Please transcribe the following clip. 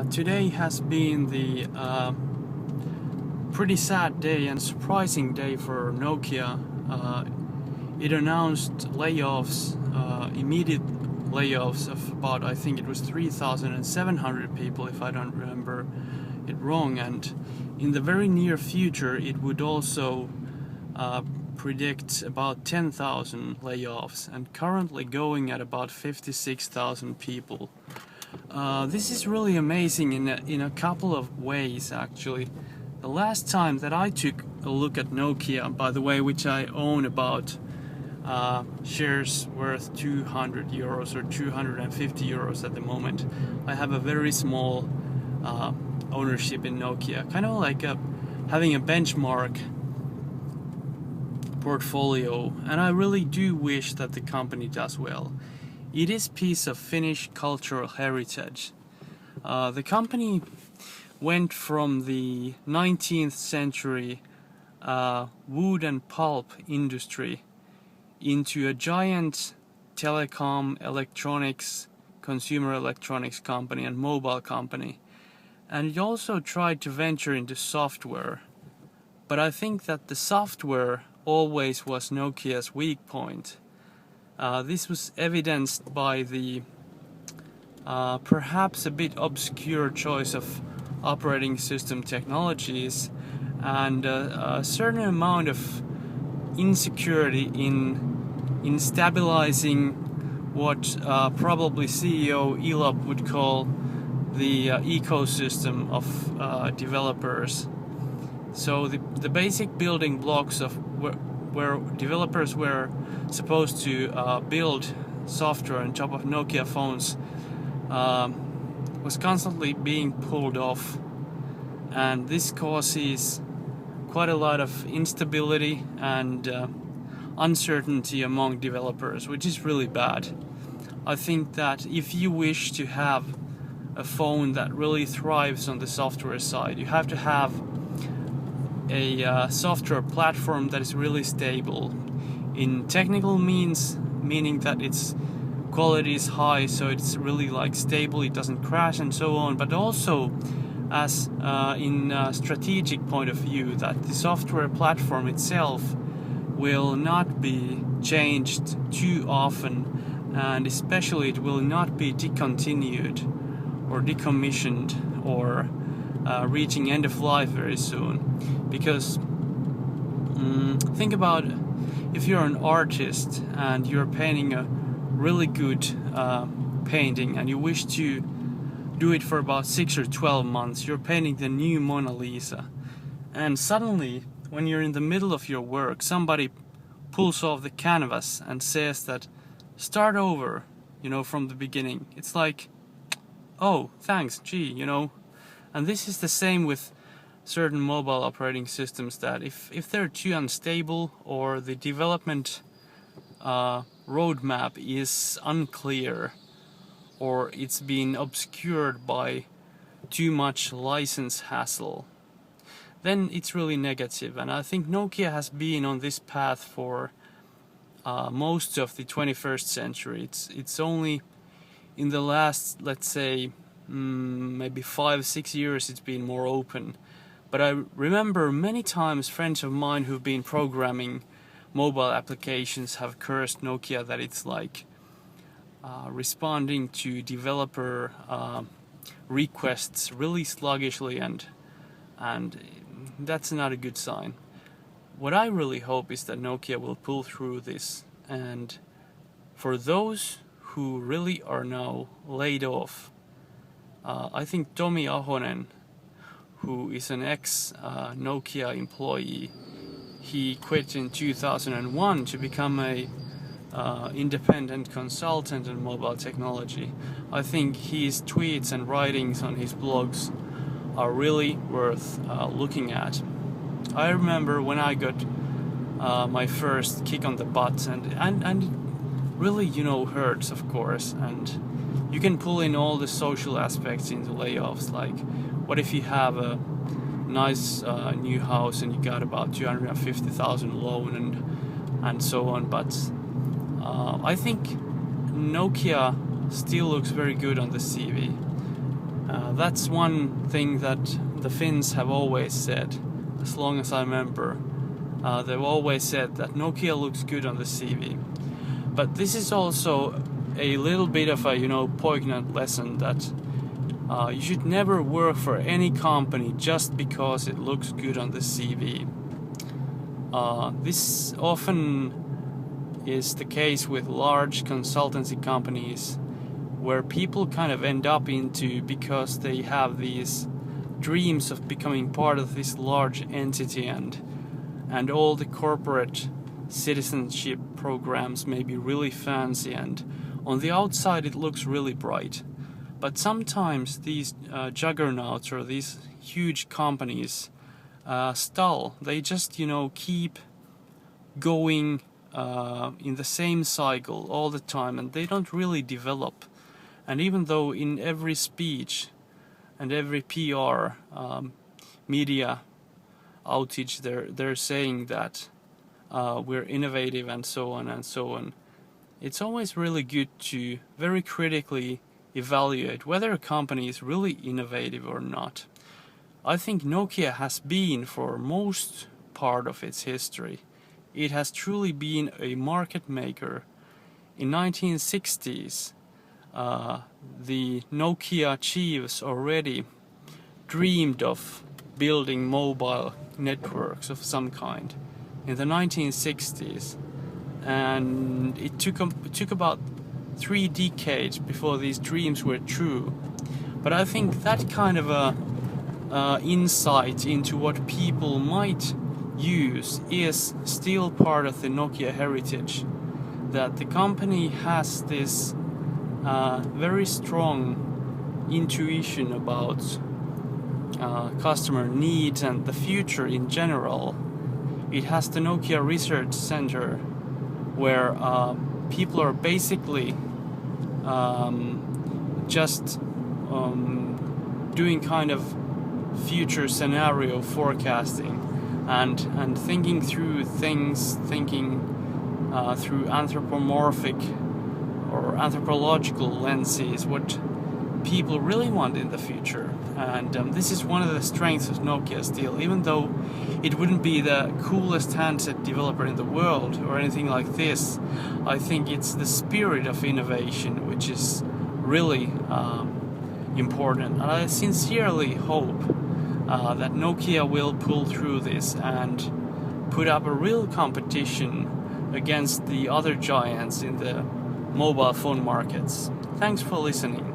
Today has been the pretty sad day and surprising day for Nokia. It announced layoffs, immediate layoffs of about, I think it was 3,700 people, if I don't remember it wrong. And in the very near future, it would also predict about 10,000 layoffs, and currently going at about 56,000 people. This is really amazing in a couple of ways, actually. The last time that I took a look at Nokia, by the way, which I own about shares worth 200 euros or 250 euros at the moment. I have a very small ownership in Nokia, kind of like having a benchmark portfolio, and I really do wish that the company does well. It is a piece of Finnish cultural heritage. The company went from the 19th century wood and pulp industry into a giant telecom, electronics, consumer electronics company and mobile company. And it also tried to venture into software. But I think that the software always was Nokia's weak point. This was evidenced by the perhaps a bit obscure choice of operating system technologies and a certain amount of insecurity in stabilizing what probably CEO Elop would call the ecosystem of developers. So the basic building blocks of where developers were supposed to build software on top of Nokia phones was constantly being pulled off, and this causes quite a lot of instability and uncertainty among developers, which is really bad. I think that if you wish to have a phone that really thrives on the software side, you have to have a software platform that is really stable in technical meaning that its quality is high, so it's really like stable, it doesn't crash and so on, but also as in a strategic point of view, that the software platform itself will not be changed too often, and especially it will not be discontinued or decommissioned or reaching end of life very soon. Because think about if you're an artist and you're painting a really good painting and you wish to do it for about 6 or 12 months, you're painting the new Mona Lisa, and suddenly when you're in the middle of your work, somebody pulls off the canvas and says that start over, from the beginning. It's like, oh, thanks, gee, And this is the same with certain mobile operating systems, that if they're too unstable or the development roadmap is unclear or it's been obscured by too much license hassle, then it's really negative. And I think Nokia has been on this path for most of the 21st century. It's only in the last, let's say, maybe 5-6 years it's been more open. But I remember many times friends of mine who've been programming mobile applications have cursed Nokia that it's like responding to developer requests really sluggishly, and that's not a good sign. What I really hope is that Nokia will pull through this, and for those who really are now laid off, I think Tomi Ahonen, who is an ex-Nokia employee, he quit in 2001 to become a independent consultant in mobile technology. I think his tweets and writings on his blogs are really worth looking at. I remember when I got my first kick on the butt, and it really, hurts, of course, and you can pull in all the social aspects into layoffs, like what if you have a nice new house and you got about 250,000 loan and so on, but I think Nokia still looks very good on the CV. That's one thing that the Finns have always said, as long as I remember. They've always said that Nokia looks good on the CV. But this is also a little bit of a poignant lesson that you should never work for any company just because it looks good on the CV. This often is the case with large consultancy companies, where people kind of end up into because they have these dreams of becoming part of this large entity, and all the corporate citizenship programs may be really fancy, and on the outside it looks really bright. But sometimes these juggernauts or these huge companies stall. They just keep going in the same cycle all the time, and they don't really develop. And even though in every speech and every PR media outage they're saying that we're innovative and so on and so on, it's always really good to very critically evaluate whether a company is really innovative or not. I think Nokia has been for most part of its history. It has truly been a market maker. In 1960s, the Nokia chiefs already dreamed of building mobile networks of some kind in the 1960s, and it took about 3 decades before these dreams were true. But I think that kind of a insight into what people might use is still part of the Nokia heritage, that the company has this very strong intuition about customer needs and the future in general. It has the Nokia Research Center, where people are basically just doing kind of future scenario forecasting and thinking through things, through anthropomorphic or anthropological lenses, what people really want in the future. And this is one of the strengths of Nokia still, even though it wouldn't be the coolest handset developer in the world or anything like this. I think it's the spirit of innovation which is really important, and I sincerely hope that Nokia will pull through this and put up a real competition against the other giants in the mobile phone markets. Thanks for listening.